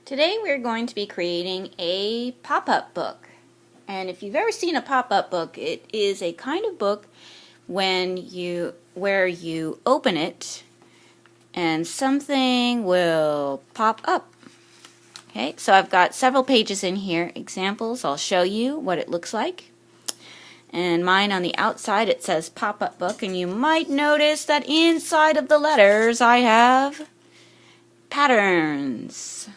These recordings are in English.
Today we're going to be creating a pop-up book. And if you've ever seen a pop-up book, it is a kind of book where you open it and something will pop up. Okay, so I've got several pages in here, examples. I'll show you what it looks like. And mine on the outside it says pop-up book, and you might notice that inside of the letters I have patterns.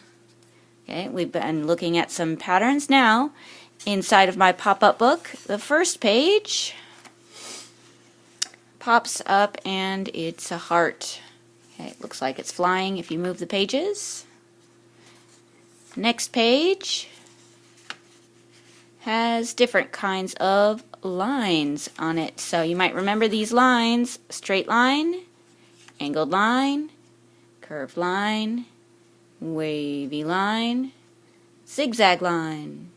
Okay, we've been looking at some patterns now inside of my pop-up book. The first page pops up and it's a heart. Okay, it looks like it's flying if you move the pages. Next page has different kinds of lines on it. So you might remember these lines: straight line, angled line, curved line, wavy line, zigzag line.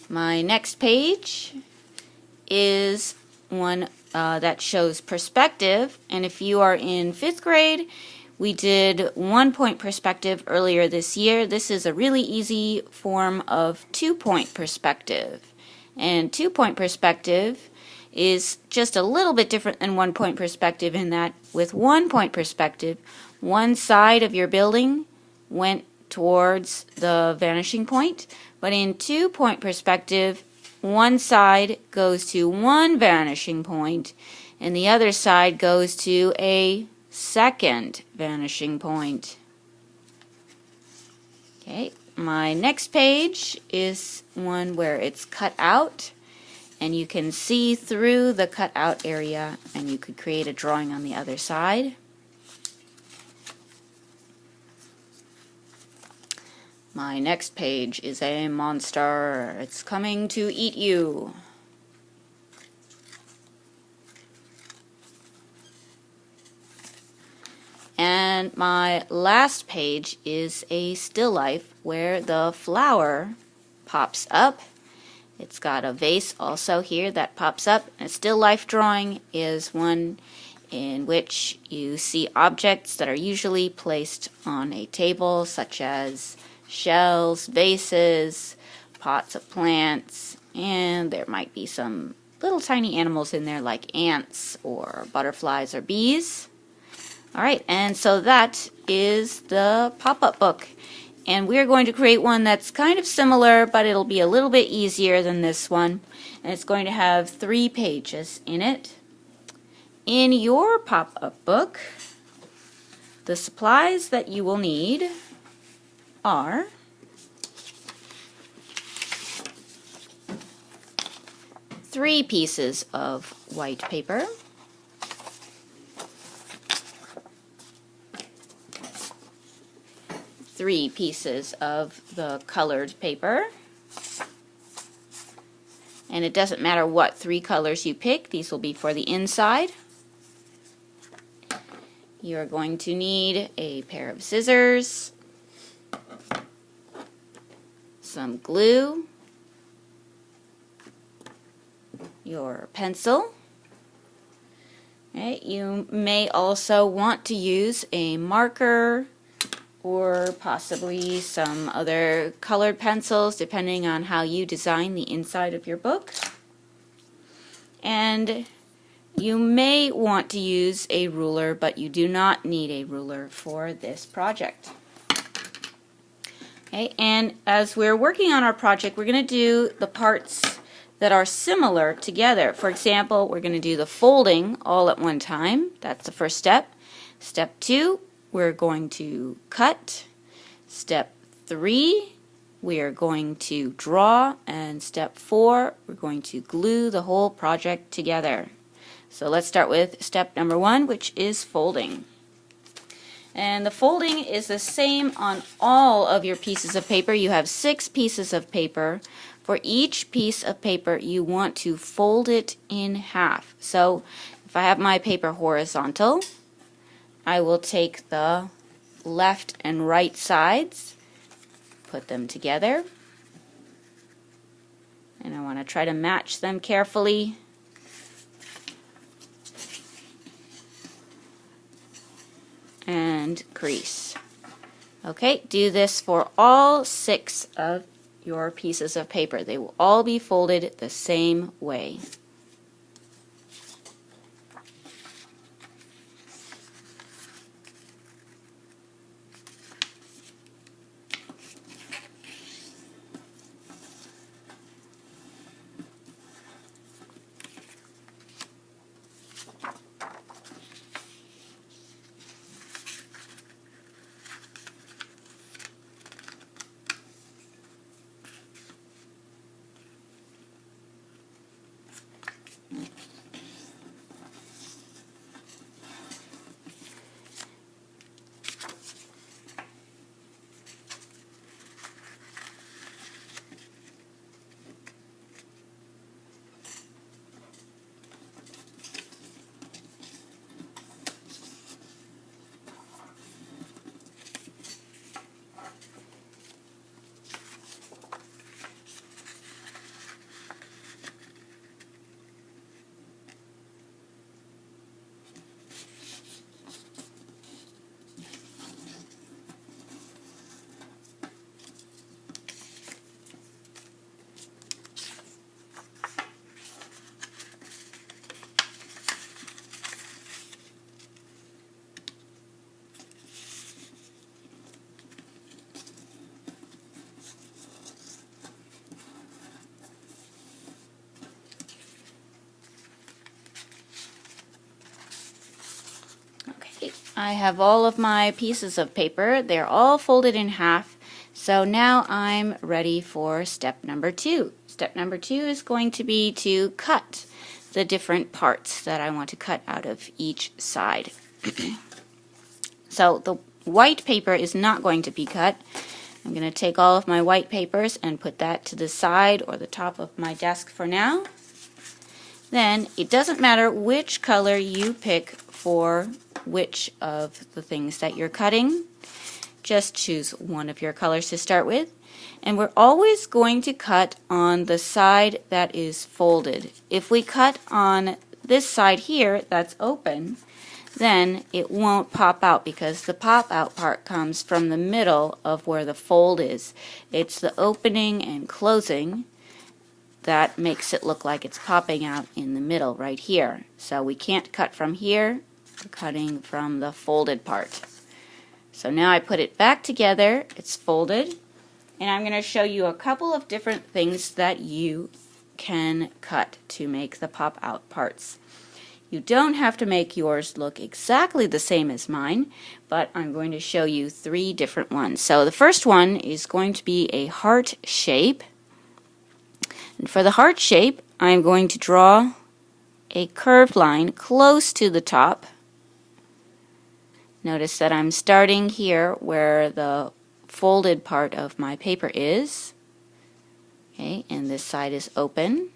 My next page is one that shows perspective, and if you are in 5th grade, we did 1-point perspective earlier this year. This is a really easy form of 2-point perspective, and 2-point perspective is just a little bit different than 1-point perspective in that with 1-point perspective, one side of your building went towards the vanishing point, but in 2-point perspective, one side goes to one vanishing point and the other side goes to a second vanishing point. Okay, my next page is one where it's cut out, and you can see through the cut out area, and you could create a drawing on the other side. My next page is a monster. It's coming to eat you. And my last page is a still life where the flower pops up. It's got a vase also here that pops up. A still life drawing is one in which you see objects that are usually placed on a table, such as shells, vases, pots of plants, and there might be some little tiny animals in there like ants or butterflies or bees. Alright, and so that is the pop-up book. And we're going to create one that's kind of similar, but it'll be a little bit easier than this one. And it's going to have 3 pages in it. In your pop-up book, the supplies that you will need are three pieces of white paper, three pieces of the colored paper, and it doesn't matter what 3 colors you pick, these will be for the inside. You're going to need a pair of scissors, some glue, your pencil. Okay, you may also want to use a marker or possibly some other colored pencils depending on how you design the inside of your book. And you may want to use a ruler, but you do not need a ruler for this project. Okay, and as we're working on our project, we're going to do the parts that are similar together. For example, we're going to do the folding all at one time. That's the first step. Step 2, we're going to cut. Step 3, we are going to draw. And step 4, we're going to glue the whole project together. So let's start with step number 1, which is folding. And the folding is the same on all of your pieces of paper. You have 6 pieces of paper. For each piece of paper, you want to fold it in half. So if I have my paper horizontal, I will take the left and right sides, put them together, and I want to try to match them carefully. And crease. Okay, do this for all 6 of your pieces of paper. They will all be folded the same way. Okay, I have all of my pieces of paper. They're all folded in half. So now I'm ready for step number 2. Step number 2 is going to be to cut the different parts that I want to cut out of each side. So the white paper is not going to be cut. I'm going to take all of my white papers and put that to the side or the top of my desk for now. Then it doesn't matter which color you pick for which of the things that you're cutting. Just choose one of your colors to start with. And we're always going to cut on the side that is folded. If we cut on this side here that's open, then it won't pop out because the pop out part comes from the middle of where the fold is. It's the opening and closing that makes it look like it's popping out in the middle right here. So we can't cut from here, we're cutting from the folded part. So now I put it back together, it's folded, and I'm going to show you a couple of different things that you can cut to make the pop out parts. You don't have to make yours look exactly the same as mine, but I'm going to show you 3 different ones. So the first one is going to be a heart shape. And for the heart shape, I'm going to draw a curved line close to the top. Notice that I'm starting here where the folded part of my paper is. Okay, and this side is open.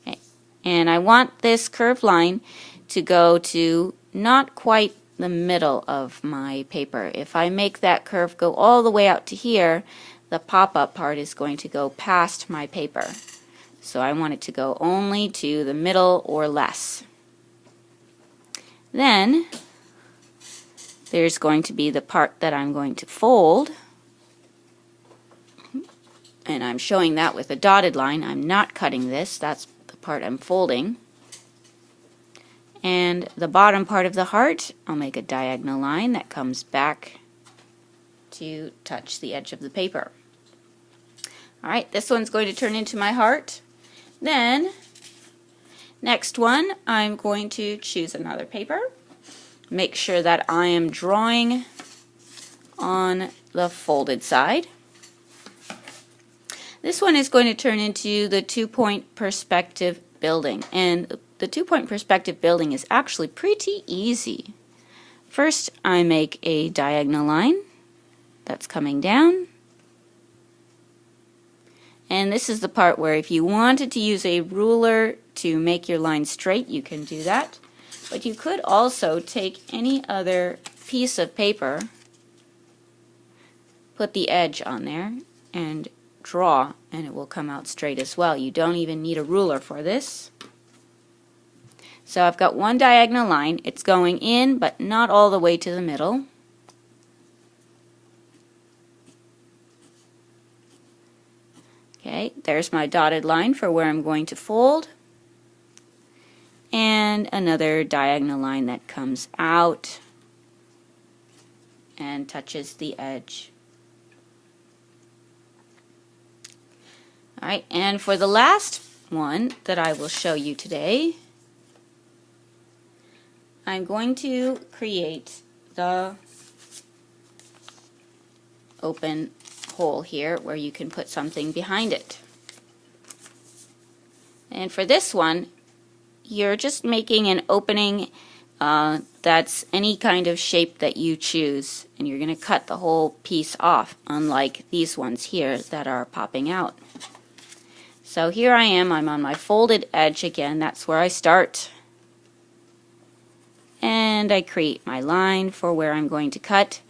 Okay, and I want this curved line to go to not quite the middle of my paper. If I make that curve go all the way out to here, the pop-up part is going to go past my paper. So I want it to go only to the middle or less. Then there's going to be the part that I'm going to fold. And I'm showing that with a dotted line. I'm not cutting this. That's the part I'm folding. And the bottom part of the heart, I'll make a diagonal line that comes back to touch the edge of the paper. Alright, this one's going to turn into my heart. Then, next one, I'm going to choose another paper. Make sure that I am drawing on the folded side. This one is going to turn into the 2-point perspective building. And the 2-point perspective building is actually pretty easy. First, I make a diagonal line that's coming down. And this is the part where if you wanted to use a ruler to make your line straight, you can do that. But you could also take any other piece of paper, put the edge on there, and draw, and it will come out straight as well. You don't even need a ruler for this. So I've got one diagonal line. It's going in, but not all the way to the middle. Okay, there's my dotted line for where I'm going to fold. And another diagonal line that comes out and touches the edge. Alright, and for the last one that I will show you today, I'm going to create the open hole here where you can put something behind it. And for this one, you're just making an opening that's any kind of shape that you choose, and you're going to cut the whole piece off, unlike these ones here that are popping out. So here I am, I'm on my folded edge again, that's where I start. And I create my line for where I'm going to cut.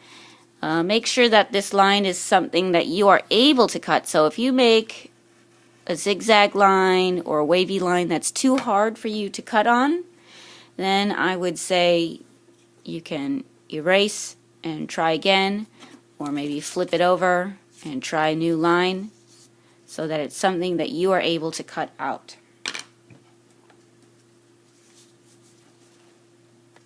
Make sure that this line is something that you are able to cut. So if you make a zigzag line or a wavy line that's too hard for you to cut on, then I would say you can erase and try again, or maybe flip it over and try a new line so that it's something that you are able to cut out.